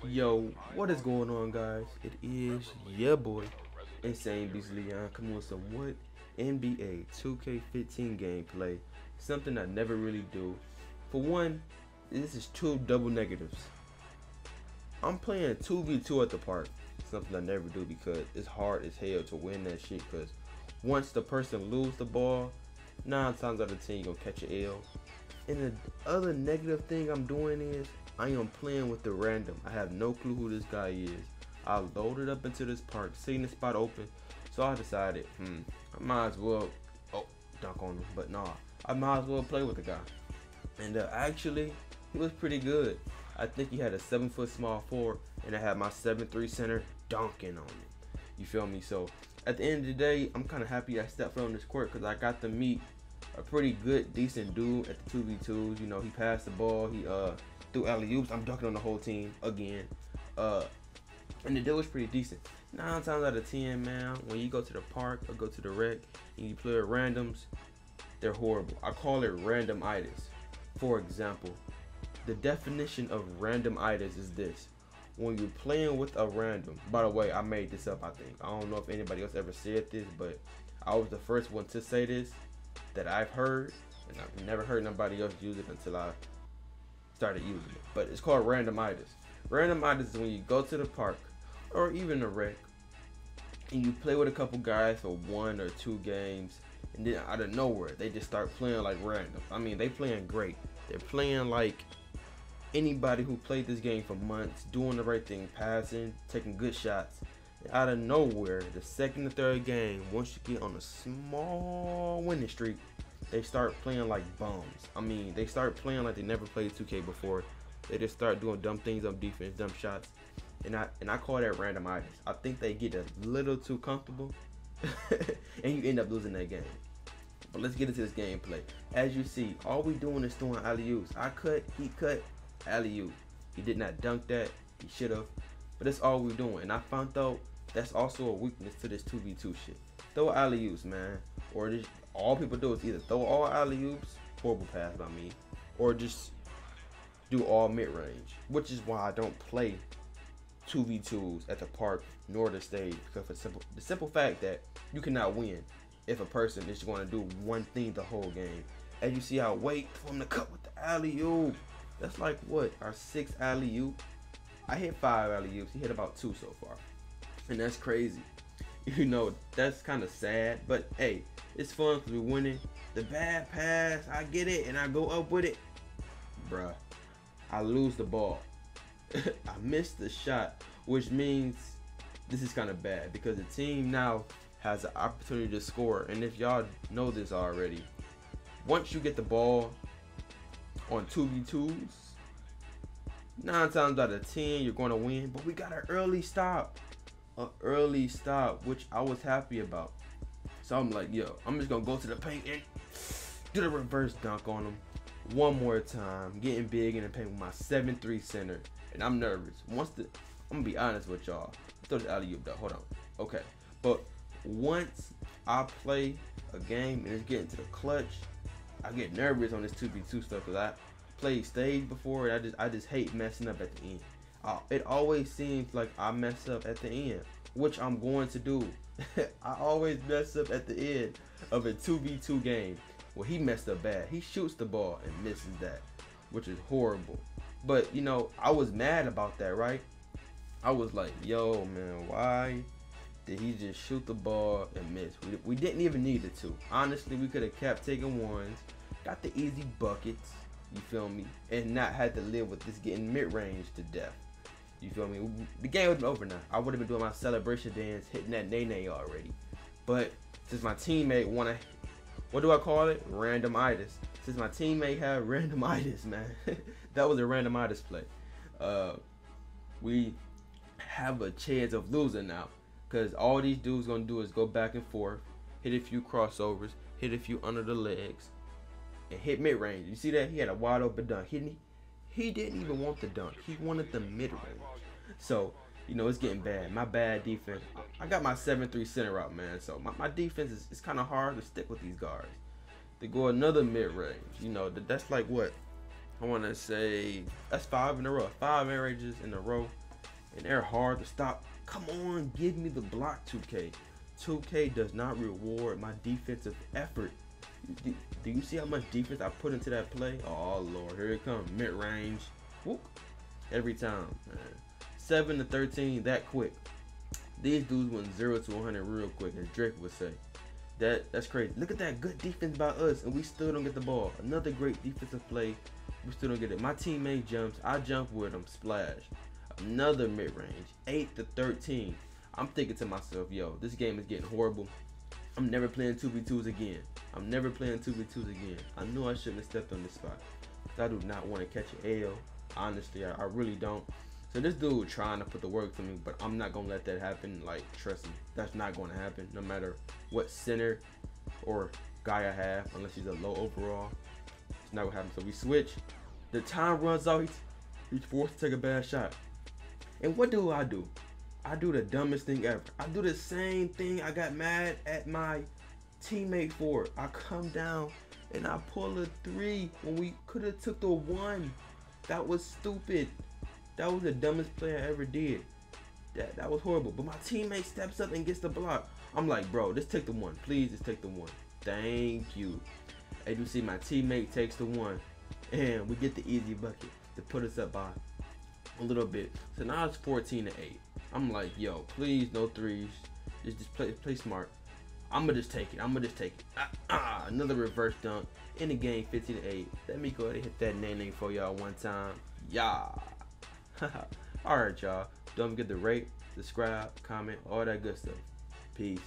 Yo, what is going on, guys? It is your boy, insanebeastleon, coming with some what NBA 2K15 gameplay. Something I never really do. For one, this is two double negatives. I'm playing 2v2 at the park. Something I never do because it's hard as hell to win that shit. Because once the person lose the ball, 9 times out of 10 you gonna catch an L. And the other negative thing I'm doing is I am playing with the random. I have no clue who this guy is. I loaded up into this park, seen the spot open, so I decided, I might as well, dunk on him. But nah, I might as well play with the guy. And actually, he was pretty good. I think he had a 7-foot small forward, and I had my 7'3" center dunking on him. You feel me? So at the end of the day, I'm kind of happy I stepped foot on this court because I got to meet a pretty good, decent dude at the 2v2s. You know, he passed the ball, he threw alley-oops. I'm dunking on the whole team again. And the dude was pretty decent. 9 times out of 10, man, when you go to the park or go to the rec and you play with randoms, they're horrible. I call it randomitis. For example, the definition of randomitis is this. When you're playing with a random, by the way, I made this up, I think. I don't know if anybody else ever said this, but I was the first one to say this that I've heard, and I've never heard nobody else use it until I started using it. But it's called randomitis. Randomitis is when you go to the park or even a rec and you play with a couple guys for 1 or 2 games, and then out of nowhere they just start playing like random. I mean, they playing great. They're playing like anybody who played this game for months, doing the right thing, passing, taking good shots. And out of nowhere, the second or third game, once you get on a small winning streak, they start playing like bums. I mean, they start playing like they never played 2K before. They just start doing dumb things on defense, dumb shots. And I call that randomitis. I think they get a little too comfortable and you end up losing that game. But let's get into this gameplay. As you see, all we doing is throwing alley-oops. I cut, he cut, alley-oop. He did not dunk that. He should have. But that's all we're doing. And I found out that's also a weakness to this 2v2 shit. Throw alley-oops, man. Or just all people do is either throw all alley-oops, horrible pass by me, or just do all mid-range. Which is why I don't play 2v2s at the park nor the stage, because for the simple fact that you cannot win if a person is going to do one thing the whole game. As you see, I wait for him to cut with the alley-oop. That's like what, our 6th alley-oop? I hit 5 alley-oops. He hit about 2 so far, and that's crazy. You know, that's kind of sad, but hey, it's fun because we're winning. The bad pass, I get it and I go up with it, bruh. I lose the ball. I missed the shot, which means this is kind of bad because the team now has an opportunity to score. And if y'all know this already, once you get the ball on 2v2s, 9 times out of 10 you're going to win. But we got an early stop, which I was happy about. So I'm like, yo, I'm just gonna go to the paint and do the reverse dunk on him one more time, getting big in the paint with my 7'3" center. And I'm nervous. I'm gonna be honest with y'all. Throw the alley-oop though. Hold on. Okay. But once I play a game and it's getting to the clutch, I get nervous on this 2v2 stuff because I played stage before and I just hate messing up at the end. It always seems like I mess up at the end, which I'm going to do. I always mess up at the end of a 2v2 game. Well, he messed up bad. He shoots the ball and misses that, which is horrible. But, you know, I was mad about that, right? I was like, yo, man, why did he just shoot the ball and miss? We didn't even need it to. Honestly, we could have kept taking ones, got the easy buckets, you feel me, and not had to live with this getting mid-range to death. You feel me? The game was over now. I would have been doing my celebration dance, hitting that nay-nay already. But since my teammate wanna, what do I call it? Randomitis. Since my teammate had randomitis, man, that was a randomitis play. We have a chance of losing now, because all these dudes gonna do is go back and forth, hit a few crossovers, hit a few under the legs, and hit mid-range. You see that? He had a wide open dunk, didn't he? He didn't even want the dunk. He wanted the mid-range. So, you know, it's getting bad. My bad defense. I got my 7'3" center out, man. So my defense is kind of hard to stick with these guards. They go another mid-range. You know, that's like what? I want to say that's 5 in a row. 5 mid-ranges in a row. and they're hard to stop. Come on, give me the block, 2K. 2K does not reward my defensive effort. Do you see how much defense I put into that play? Oh Lord, here it comes, mid-range. Whoop. Every time, man. 7 to 13 that quick. These dudes went 0 to 100 real quick, as Drake would say. That's crazy. Look at that good defense by us, and we still don't get the ball. Another great defensive play, we still don't get it. My teammate jumps, I jump with him, splash. Another mid-range, 8 to 13. I'm thinking to myself, yo, this game is getting horrible. I'm never playing 2v2s again. I'm never playing 2v2s again. I know I shouldn't have stepped on this spot. I do not want to catch an L. Honestly, I really don't. So this dude trying to put the work to me, but I'm not gonna let that happen. Like, trust me, that's not gonna happen. No matter what center or guy I have, unless he's a low overall, it's not gonna happen. So we switch. The time runs out. He's forced to take a bad shot. And what do? I do the dumbest thing ever. I do the same thing I got mad at my teammate for. I come down and I pull a 3 when we could have took the 1. That was stupid. That was the dumbest play I ever did. That was horrible. But my teammate steps up and gets the block. I'm like, bro, just take the 1. Please, just take the 1. Thank you. As you see, my teammate takes the 1. And we get the easy bucket to put us up by a little bit. So now it's 14 to 8. I'm like, yo, please, no 3s. Just play smart. I'ma just take it. Another reverse dunk in the game, 15 to 8. Let me go ahead and hit that name for y'all one time. Yeah. Alright, y'all. Don't forget to rate, subscribe, comment, all that good stuff. Peace.